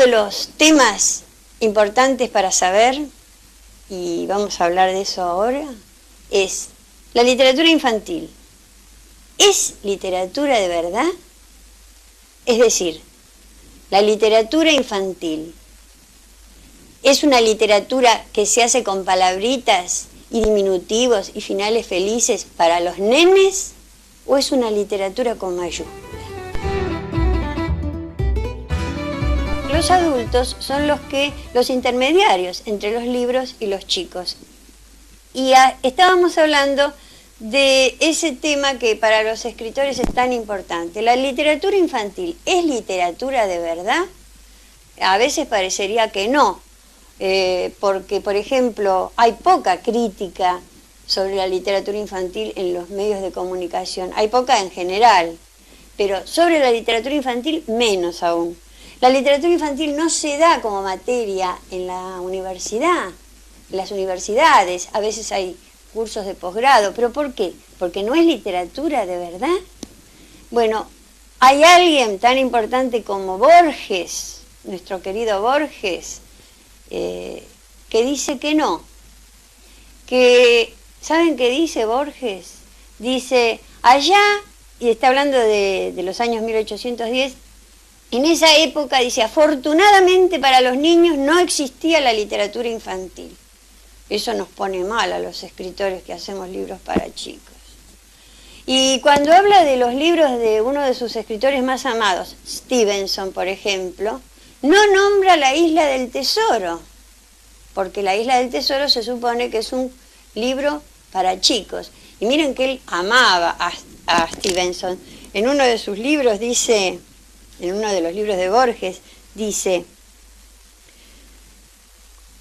de los temas importantes para saber, y vamos a hablar de eso ahora, es la literatura infantil. ¿Es literatura de verdad? Es decir, la literatura infantil, ¿es una literatura que se hace con palabritas y diminutivos y finales felices para los nenes? ¿O es una literatura con mayúsculas? Los adultos son los intermediarios entre los libros y los chicos. Y estábamos hablando de ese tema que para los escritores es tan importante. ¿La literatura infantil es literatura de verdad? A veces parecería que no, porque, por ejemplo, hay poca crítica sobre la literatura infantil en los medios de comunicación. Hay poca en general, pero sobre la literatura infantil menos aún. La literatura infantil no se da como materia en la universidad, en las universidades. A veces hay cursos de posgrado. ¿Pero por qué? ¿Porque no es literatura de verdad? Bueno, hay alguien tan importante como Borges, nuestro querido Borges, que dice que no. ¿Saben qué dice Borges? Dice, allá, y está hablando de los años 1810, en esa época, dice, afortunadamente para los niños no existía la literatura infantil. Eso nos pone mal a los escritores que hacemos libros para chicos. Y cuando habla de los libros de uno de sus escritores más amados, Stevenson, por ejemplo, no nombra La Isla del Tesoro, porque La Isla del Tesoro se supone que es un libro para chicos. Y miren que él amaba a Stevenson. En uno de sus libros dice, en uno de los libros de Borges, dice,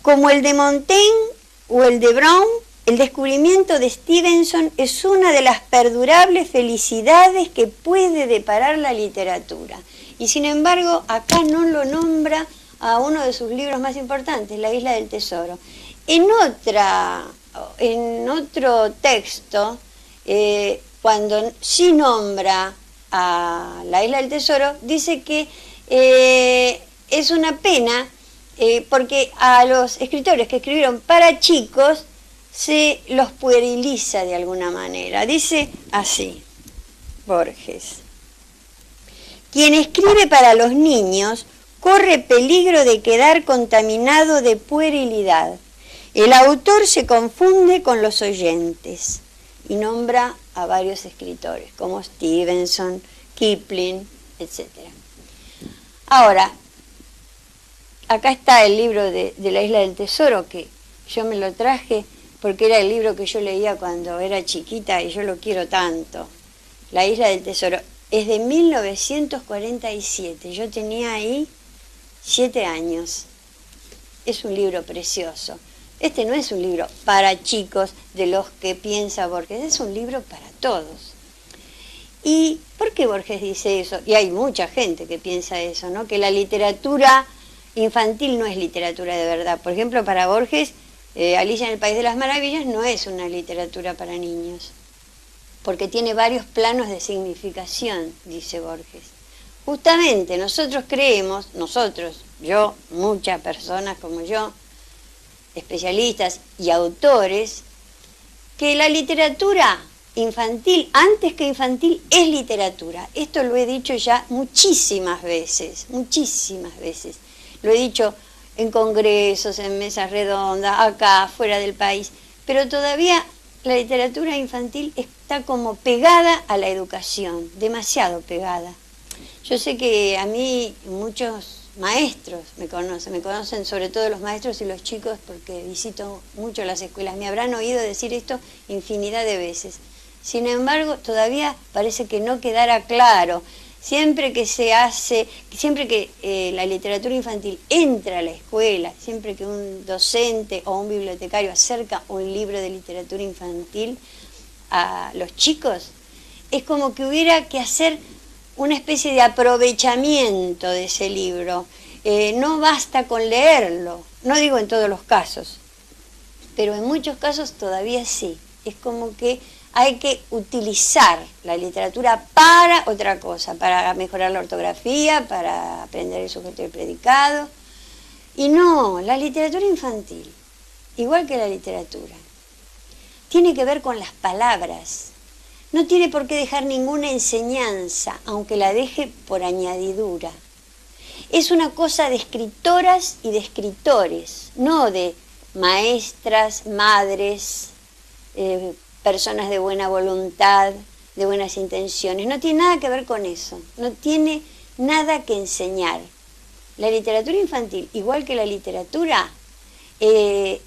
como el de Montaigne o el de Brown, el descubrimiento de Stevenson es una de las perdurables felicidades que puede deparar la literatura. Y sin embargo, acá no lo nombra a uno de sus libros más importantes, La Isla del Tesoro. En otro texto, cuando sí nombra a La Isla del Tesoro, dice que es una pena porque a los escritores que escribieron para chicos se los pueriliza de alguna manera. Dice así, Borges: quien escribe para los niños corre peligro de quedar contaminado de puerilidad. El autor se confunde con los oyentes. Y nombra a varios escritores, como Stevenson, Kipling, etc. Ahora, acá está el libro de La Isla del Tesoro, que yo me lo traje porque era el libro que yo leía cuando era chiquita y yo lo quiero tanto. La Isla del Tesoro es de 1947, yo tenía ahí 7 años. Es un libro precioso. Este no es un libro para chicos de los que piensa Borges, es un libro para todos. ¿Y por qué Borges dice eso? Y hay mucha gente que piensa eso, ¿no? Que la literatura infantil no es literatura de verdad. Por ejemplo, para Borges, Alicia en el País de las Maravillas no es una literatura para niños, porque tiene varios planos de significación, dice Borges. Justamente nosotros creemos, yo, muchas personas como yo, especialistas y autores, que la literatura infantil, antes que infantil, es literatura. Esto lo he dicho ya muchísimas veces. Lo he dicho en congresos, en mesas redondas, acá, fuera del país, pero todavía la literatura infantil está como pegada a la educación, demasiado pegada. Yo sé que a mí muchos maestros me conocen sobre todo los maestros y los chicos porque visito mucho las escuelas, me habrán oído decir esto infinidad de veces. Sin embargo, todavía parece que no quedara claro. Siempre que la literatura infantil entra a la escuela, siempre que un docente o un bibliotecario acerca un libro de literatura infantil a los chicos, es como que hubiera que hacer una especie de aprovechamiento de ese libro. No basta con leerlo, no digo en todos los casos, pero en muchos casos todavía sí. Es como que hay que utilizar la literatura para otra cosa, para mejorar la ortografía, para aprender el sujeto y el predicado. Y no, la literatura infantil, igual que la literatura, tiene que ver con las palabras. No tiene por qué dejar ninguna enseñanza, aunque la deje por añadidura. Es una cosa de escritoras y de escritores, no de maestras, madres, personas de buena voluntad, de buenas intenciones. No tiene nada que ver con eso, no tiene nada que enseñar. La literatura infantil, igual que la literatura, es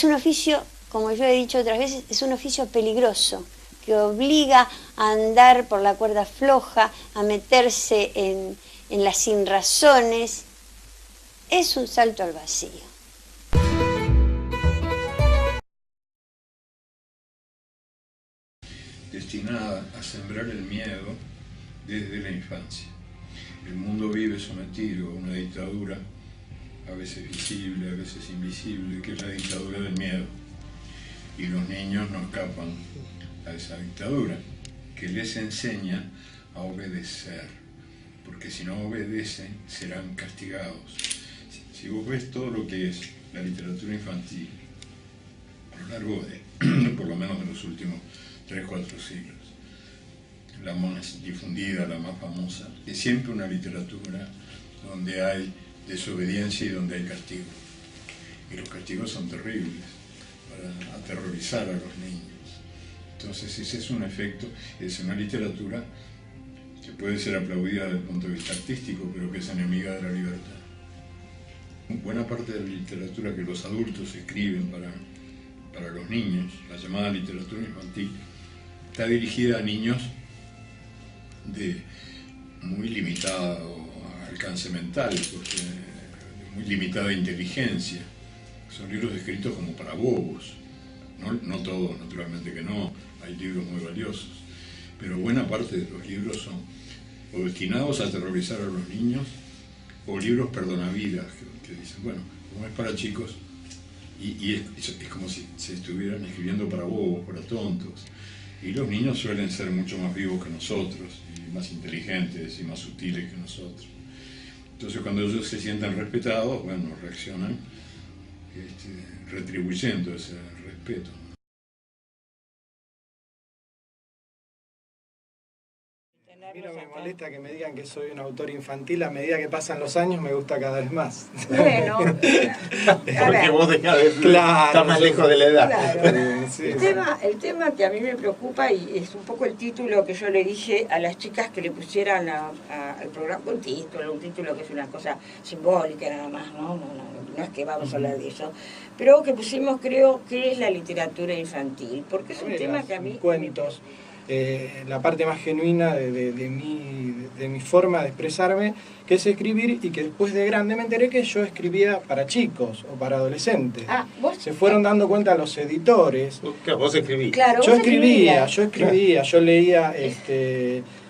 un oficio, como yo he dicho otras veces, es un oficio peligroso, que obliga a andar por la cuerda floja, a meterse en las sinrazones. Es un salto al vacío. Destinada a sembrar el miedo desde la infancia. El mundo vive sometido a una dictadura, a veces visible, a veces invisible, que es la dictadura del miedo. Y los niños no escapan a esa dictadura, que les enseña a obedecer, porque si no obedecen serán castigados. Si vos ves todo lo que es la literatura infantil, a lo largo de, por lo menos de los últimos 3-4 siglos, la más difundida, la más famosa, es siempre una literatura donde hay desobediencia y donde hay castigo. Y los castigos son terribles, para aterrorizar a los niños. Entonces ese es un efecto, es una literatura que puede ser aplaudida desde el punto de vista artístico, pero que es enemiga de la libertad. Buena parte de la literatura que los adultos escriben para los niños, la llamada literatura infantil, está dirigida a niños de muy limitado alcance mental, porque de muy limitada inteligencia. Son libros escritos como para bobos. No todos, naturalmente que no, hay libros muy valiosos, pero buena parte de los libros son o destinados a aterrorizar a los niños, o libros perdonavidas, que dicen, bueno, como es para chicos, y es como si se estuvieran escribiendo para bobos, para tontos. Y los niños suelen ser mucho más vivos que nosotros, y más inteligentes y más sutiles que nosotros. Entonces cuando ellos se sienten respetados, bueno, reaccionan retribuyendo ese respeto. Mira, me molesta que me digan que soy un autor infantil. A medida que pasan los años me gusta cada vez más. Bueno, porque vos dejás de claro, estás más lejos de la edad. Claro. Sí. El tema que a mí me preocupa, y es un poco el título que yo le dije a las chicas que le pusieran al programa, un título que es una cosa simbólica nada más, no es que vamos a hablar de eso, pero que pusimos, creo, que es la literatura infantil, porque es un tema que a mí... Cuentos. La parte más genuina de mi forma de expresarme, que es escribir, y que después de grande me enteré que yo escribía para chicos o para adolescentes. ¿Vos? Se fueron dando cuenta los editores. Vos escribís. Claro, Yo escribía, claro. yo leía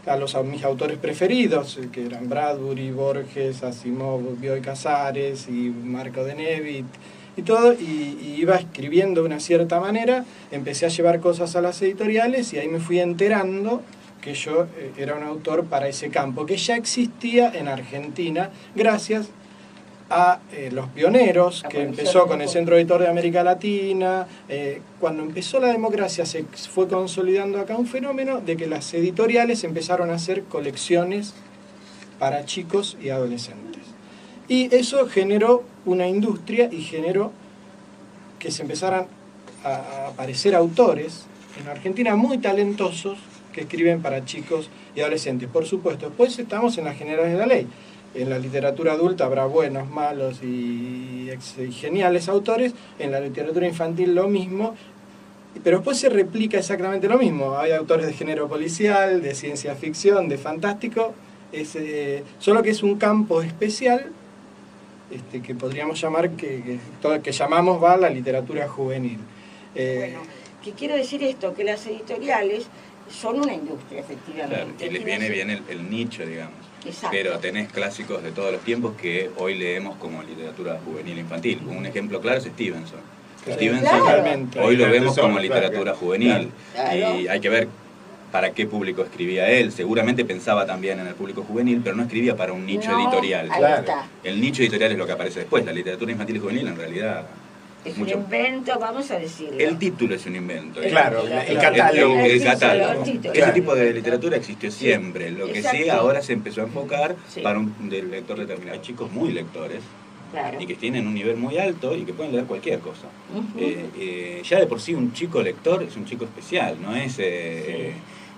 a mis autores preferidos, que eran Bradbury, Borges, Asimov, Bioy Casares y Marco de Nevitt, y todo, y iba escribiendo de una cierta manera. Empecé a llevar cosas a las editoriales y ahí me fui enterando que yo era un autor para ese campo, que ya existía en Argentina, gracias a los pioneros, que empezó con el Centro Editor de América Latina. Cuando empezó la democracia se fue consolidando acá un fenómeno de que las editoriales empezaron a hacer colecciones para chicos y adolescentes. Y eso generó una industria y generó que se empezaran a aparecer autores en Argentina muy talentosos que escriben para chicos y adolescentes. Por supuesto, después estamos en las generales de la ley. En la literatura adulta habrá buenos, malos y geniales autores. En la literatura infantil lo mismo. Pero después se replica exactamente lo mismo. Hay autores de género policial, de ciencia ficción, de fantástico. Solo que es un campo especial que podríamos llamar, que llamamos la literatura juvenil. Bueno, que quiero decir esto, que las editoriales son una industria, efectivamente. Claro, y les viene bien el nicho, digamos. Exacto. Pero tenés clásicos de todos los tiempos que hoy leemos como literatura juvenil infantil. Un ejemplo claro es Stevenson. Stevenson, Totalmente. hoy lo vemos como Claro. literatura juvenil. Claro. Y hay que ver para qué público escribía él. Seguramente pensaba también en el público juvenil, pero no escribía para un nicho No, editorial. Ahí Claro. está. El nicho editorial es lo que aparece después. La literatura infantil y juvenil en realidad Es mucho. un invento, vamos a decirlo. El título es un invento. Claro, Claro. el catálogo. El título, catálogo. el título. Ese Claro. tipo de literatura existió siempre. Lo que sí, Exacto. ahora se empezó a enfocar Sí. para un del lector determinado. Hay chicos muy lectores Claro. y que tienen un nivel muy alto y que pueden leer cualquier cosa. Ujú. Ya de por sí un chico lector es un chico especial, ¿no es?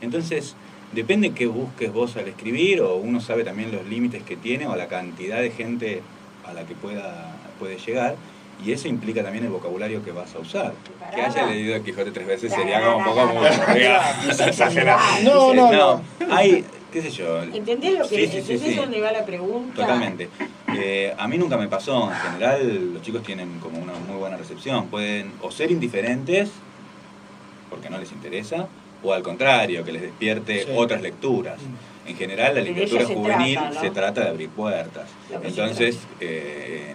Entonces, depende qué busques vos al escribir, o uno sabe también los límites que tiene o la cantidad de gente a la que puede llegar, y eso implica también el vocabulario que vas a usar. Que haya leído el Quijote 3 veces sería como un poco mucho, digamos. Exagerado. No. Hay, qué sé yo. ¿Entendés lo que Sí, sí, sí, ¿entendés sí. dónde va la pregunta? Totalmente. A mí nunca me pasó. En general, los chicos tienen como una muy buena recepción. Pueden o ser indiferentes, porque no les interesa, o al contrario, que les despierte Sí. otras lecturas. En general, la De literatura eso se juvenil trata, ¿no? se trata de abrir puertas. Lo que se Entonces,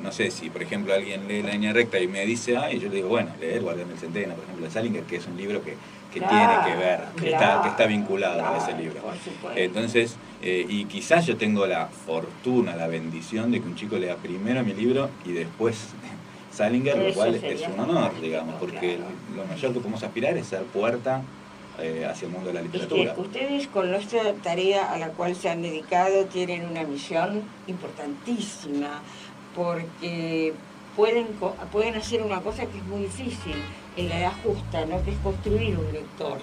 no sé, si por ejemplo alguien lee La Línea Recta y me dice, ay, yo le digo, bueno, leer Guardián del Centeno, por ejemplo, de Salinger, que es un libro que Claro, tiene que ver, que está vinculado a ese libro. Por supuesto. Entonces, y quizás yo tengo la fortuna, la bendición de que un chico lea primero mi libro y después Salinger, lo Eso cual es sería un honor, fantástico, digamos, porque claro. lo mayor que podemos aspirar es ser puerta hacia el mundo de la Es literatura. que ustedes con nuestra tarea a la cual se han dedicado tienen una misión importantísima, porque pueden hacer una cosa que es muy difícil en la edad justa, ¿no? Que es construir un lector.